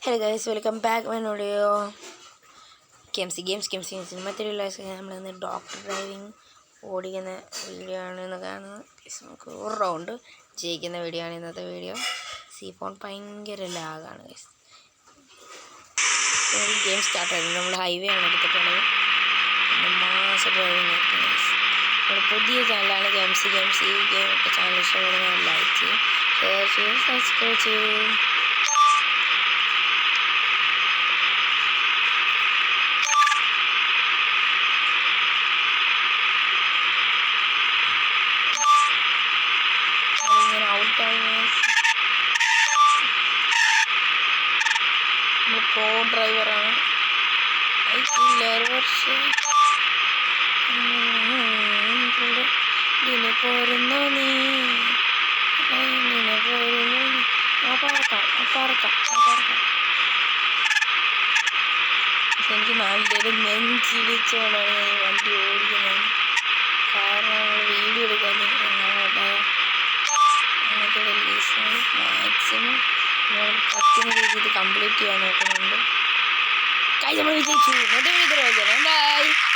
Hello guys, welcome back my video. Games ഇന്നത്തെ നമ്മൾ doctor driving ഓടിക്കുന്ന വീഡിയോ ആണ് ഇന്ന് കാണുന്നത്. നമുക്ക് ഒരു റൗണ്ട് ജയിക്കുന്ന വീഡിയോ ആണ് ഇന്നത്തെ വീഡിയോ. ഫോൺ ഭയങ്കര ലാഗാണ് ഗൈസ്. ഗെയിം സ്റ്റാർട്ട് ആയിരുന്നു. നമ്മൾ ഹൈവേ ആണ് എടുത്തിട്ടുള്ളത്. മാസം ഡ്രൈവിംഗ് ആയിരിക്കും ഗൈസ്. നമ്മുടെ പുതിയ ചാനലാണ് ഗെയിംസ് ഗെയിം ഒക്കെ ചാനൽ ഇഷ്ടപ്പെടുന്ന ലൈക്ക് ചെയ്യും, ഷെയർ ചെയ്യും, സബ്സ്ക്രൈബ് ചെയ്യും. പ്രോ ഡ്രൈവറാണ്. വർഷം ഇതിനെ പോരുന്നോ നീ എനിക്ക് നാട്ടിൽ നെഞ്ചിടിച്ചോണ്ടാണ് ഞാൻ ഈ വണ്ടി ഓടിക്കുന്നത്. കാരണം നമ്മൾ വീഡിയോ എടുക്കാൻ മാക്സിമം പറ്റുന്ന രീതിയിൽ കംപ്ലീറ്റ് ചെയ്യാൻ നോക്കുന്നുണ്ട്. നമ്മൾ വിജയിച്ചു. ബൈ.